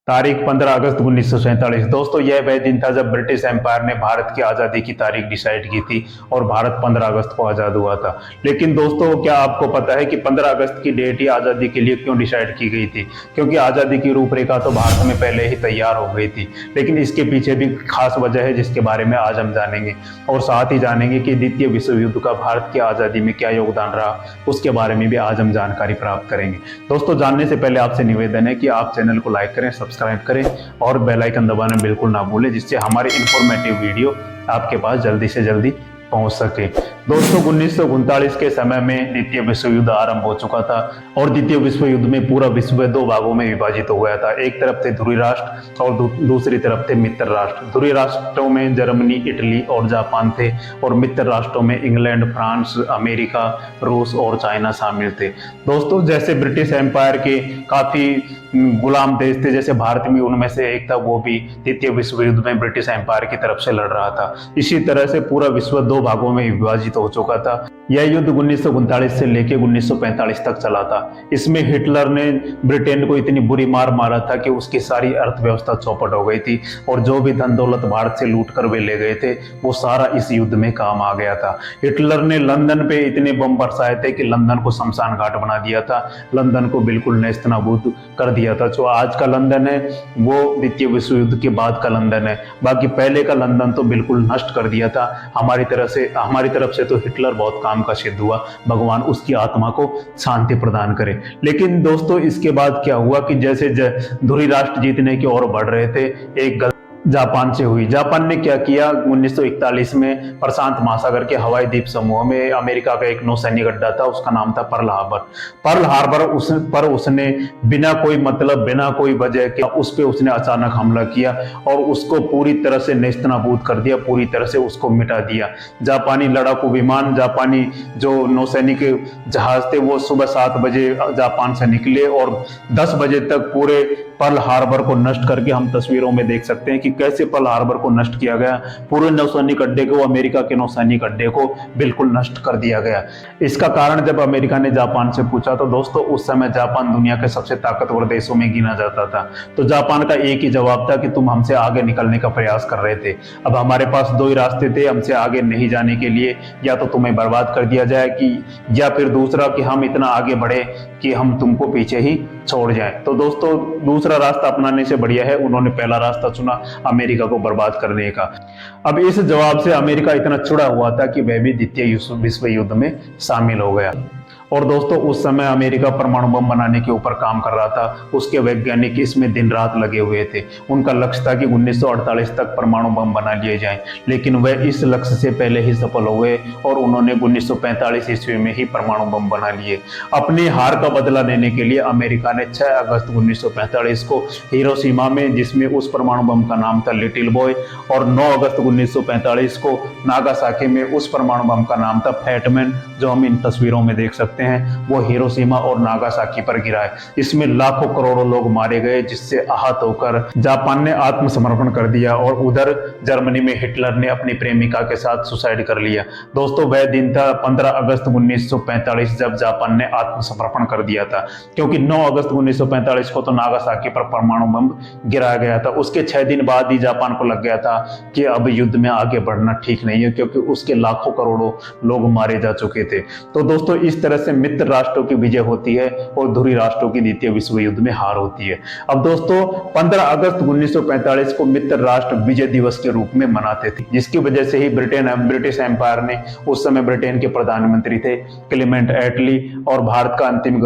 तारीख 15 अगस्त 1947। दोस्तों यह वह दिन था जब ब्रिटिश एम्पायर ने भारत की आज़ादी की तारीख डिसाइड की थी और भारत 15 अगस्त को आज़ाद हुआ था। लेकिन दोस्तों क्या आपको पता है कि 15 अगस्त की डेट ही आज़ादी के लिए क्यों डिसाइड की गई थी? क्योंकि आज़ादी की रूपरेखा तो भारत में पहले ही तैयार हो गई थी, लेकिन इसके पीछे भी खास वजह है जिसके बारे में आज हम जानेंगे और साथ ही जानेंगे कि द्वितीय विश्व युद्ध का भारत की आज़ादी में क्या योगदान रहा, उसके बारे में भी आज हम जानकारी प्राप्त करेंगे। दोस्तों जानने से पहले आपसे निवेदन है कि आप चैनल को लाइक करें, सब्सक्राइब करें और बेल आइकन दबाना बिल्कुल ना भूलें, जिससे हमारी इंफॉर्मेटिव वीडियो आपके पास जल्दी से जल्दी पहुंच सके। दोस्तों 1939 के समय में द्वितीय विश्व युद्ध आरंभ हो चुका था और द्वितीय विश्व युद्ध में पूरा विश्व दो भागों में विभाजित हो गया था। एक तरफ थे ध्रुवीय राष्ट्र और दूसरी तरफ थे मित्र राष्ट्र। ध्रुवीय राष्ट्रों में जर्मनी, इटली और जापान थे और मित्र राष्ट्रों में इंग्लैंड, फ्रांस, अमेरिका, रूस और चाइना शामिल थे। दोस्तों जैसे ब्रिटिश एम्पायर के काफी गुलाम देश थे, जैसे भारत भी उनमें से एक था, वो भी द्वितीय विश्व युद्ध में ब्रिटिश एम्पायर की तरफ से लड़ रहा था। इसी तरह से पूरा विश्व दो भागों में विभाजित हो चुका था। यह युद्ध 1939 से लेकर 1945 तक चला था। इसमें हिटलर ने ब्रिटेन को इतनी बुरी मार मारा था कि उसकी सारी अर्थव्यवस्था चौपट हो गई थी और जो भी धन दौलत भारत से लूट कर वे ले गए थे वो सारा इस युद्ध में काम आ गया था। हिटलर ने लंदन पे इतने बम बरसाए थे कि लंदन को शमशान घाट बना दिया था, लंदन को बिल्कुल नेस्तनाबूद कर दिया था। जो आज का लंदन है वो द्वितीय विश्व युद्ध के बाद का लंदन है, बाकी पहले का लंदन तो बिल्कुल नष्ट कर दिया था। हमारी तरफ से तो हिटलर बहुत काम का सिद्ध हुआ, भगवान उसकी आत्मा को शांति प्रदान करे। लेकिन दोस्तों इसके बाद क्या हुआ कि जैसे ध्रुवीय राष्ट्र जीतने की ओर बढ़ रहे थे, एक जापान से हुई। जापान ने क्या किया, 1941 में प्रशांत महासागर के हवाई द्वीप समूह में अमेरिका का एक नौसैनिक अड्डा था, उसका नाम था पर्ल हार्बर। पर्ल हार्बर पर उसने बिना कोई मतलब, बिना कोई वजह के उस पे उसने अचानक हमला किया और उसको पूरी तरह से नेस्तनाबूद कर दिया, पूरी तरह से उसको मिटा दिया। जापानी लड़ाकू विमान, जापानी जो नौसैनिक जहाज थे वो सुबह 7 बजे जापान से निकले और 10 बजे तक पूरे पर्ल हार्बर को नष्ट करके, हम तस्वीरों में देख सकते हैं कि कैसे पर्ल हार्बर को नष्ट किया गया। पूरे नौसैनिक अड्डे को, अमेरिका के नौसैनिक अड्डे को बिल्कुल नष्ट कर दिया गया। इसका कारण जब अमेरिका ने जापान से पूछा तो दोस्तों उस समय जापान दुनिया के सबसे ताकतवर देशों में गिना जाता था। तो जापान का एक ही जवाब था कि तुम हमसे आगे निकलने का प्रयास कर रहे थे, अब हमारे पास दो ही रास्ते थे हमसे आगे नहीं जाने के लिए, या तो तुम्हें बर्बाद कर दिया जाए कि या फिर दूसरा कि हम इतना आगे बढ़े कि हम तुमको पीछे ही छोड़ जाएं। तो दोस्तों दूसरा रास्ता अपनाने से बढ़िया है उन्होंने पहला रास्ता चुना, अमेरिका को बर्बाद करने का। अब इस जवाब से अमेरिका इतना चिढ़ा हुआ था कि वह भी द्वितीय विश्व युद्ध में शामिल हो गया। और दोस्तों उस समय अमेरिका परमाणु बम बनाने के ऊपर काम कर रहा था, उसके वैज्ञानिक इसमें दिन रात लगे हुए थे। उनका लक्ष्य था कि 1948 तक परमाणु बम बना लिए जाएं, लेकिन वह इस लक्ष्य से पहले ही सफल हो गए और उन्होंने 1945 ईस्वी में ही परमाणु बम बना लिए। अपनी हार का बदला लेने के लिए अमेरिका ने 6 अगस्त 1945 को हिरोशिमा में, जिसमें उस परमाणु बम का नाम था लिटिल बॉय, और 9 अगस्त 1945 को नागासाकी में उस परमाणु बम का नाम था फैटमैन, जो हम इन तस्वीरों में देख सकते हैं, वो हिरोशिमा और नागासाकी पर गिरा है। इसमें लाखों करोड़ों लोग मारे गए, जिससे आहत होकर जापान ने आत्मसमर्पण कर दिया और उधर जर्मनी में हिटलर ने अपनी प्रेमिका के साथ सुसाइड कर लिया। दोस्तों वह दिन था 15 अगस्त 1945 जब जापान ने आत्मसमर्पण कर दिया था, क्योंकि 9 अगस्त 1945 को तो नागासाकी पर परमाणु बम गिराया गया था। उसके 6 दिन बाद ही जापान को लग गया था कि अब युद्ध में आगे बढ़ना ठीक नहीं है, क्योंकि उसके लाखों करोड़ों लोग मारे जा चुके थे। तो दोस्तों इस तरह से मित्र राष्ट्रों की विजय होती है और ध्रुवीय राष्ट्रों की द्वितीय विश्व युद्ध में हार होती है। अब दोस्तों 15 अगस्त 1945 को मित्र राष्ट्र विजय दिवस के रूप में मनाते थे, जिसकी वजह से ही ब्रिटिश एम्पायर ने, उस समय ब्रिटेन के प्रधानमंत्री थे क्लेमेंट एटली और भारत का अंतिम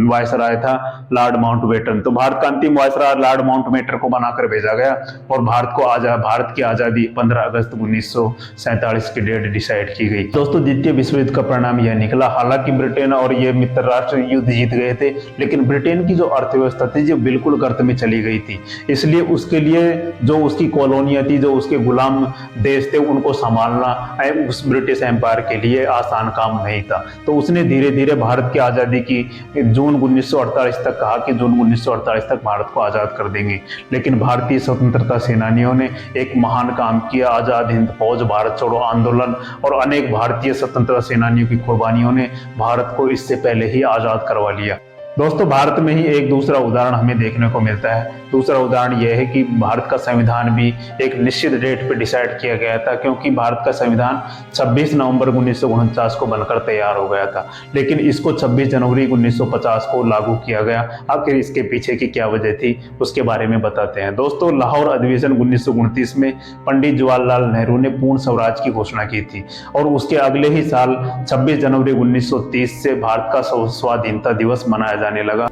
वायसराय था लॉर्ड माउंटबेटन। तो भारत का अंतिम वायसराय लॉर्ड माउंटबेटन को बनाकर भेजा गया और भारत की आजादी 15 अगस्त 1947 की डेट डिसाइड की गई। दोस्तों द्वितीय विश्व युद्ध का परिणाम यह निकला, हालांकि ब्रिटेन और ये मित्र राष्ट्र युद्ध जीत गए थे, लेकिन ब्रिटेन की जो अर्थव्यवस्था थी जो बिल्कुल गर्त में चली गई थी। इसलिए उसके लिए जो उसकी कॉलोनियां थी, जो उसके गुलाम देश थे, उनको संभालना उस ब्रिटिश एम्पायर के लिए आसान काम नहीं था। तो उसने धीरे धीरे भारत की आजादी की जून 1948 तक कहा कि जून 1948 तक भारत को आजाद कर देंगे, लेकिन भारतीय स्वतंत्रता सेनानियों ने एक महान काम किया। आजाद हिंद फौज, भारत छोड़ो आंदोलन और अनेक भारतीय स्वतंत्रता सेनानियों की कुर्बानियों ने भारत को इससे पहले ही आजाद करवा लिया। दोस्तों भारत में ही एक दूसरा उदाहरण हमें देखने को मिलता है। दूसरा उदाहरण यह है कि भारत का संविधान भी एक निश्चित डेट पर डिसाइड किया गया था, क्योंकि भारत का संविधान 26 नवंबर 1949 को बनकर तैयार हो गया था, लेकिन इसको 26 जनवरी 1950 को लागू किया गया। आखिर इसके पीछे की क्या वजह थी उसके बारे में बताते हैं। दोस्तों लाहौर अधिवेशन 1929 में पंडित जवाहरलाल नेहरू ने पूर्ण स्वराज की घोषणा की थी और उसके अगले ही साल 26 जनवरी 1930 से भारत का स्वाधीनता दिवस मनाया जाने लगा।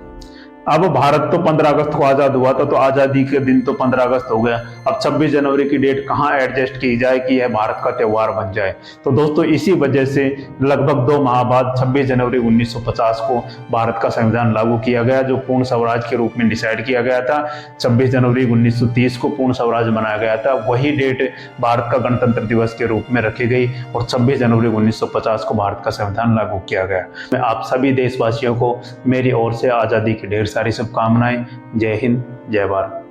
अब भारत तो 15 अगस्त को आजाद हुआ था, तो आजादी के दिन तो 15 अगस्त हो गया। अब 26 जनवरी की डेट कहां एडजस्ट की जाए कि यह भारत का त्यौहार बन जाए। तो दोस्तों इसी वजह से लगभग 2 माह बाद 26 जनवरी 1950 को भारत का संविधान लागू किया गया, जो पूर्ण स्वराज के रूप में डिसाइड किया गया था। 26 जनवरी 1930 को पूर्ण स्वराज मनाया गया था। वही डेट भारत का गणतंत्र दिवस के रूप में रखी गई और 26 जनवरी 1950 को भारत का संविधान लागू किया गया। मैं आप सभी देशवासियों को मेरी ओर से आजादी की ढेर सारी शुभकामनाएं। जय हिंद, जय भारत।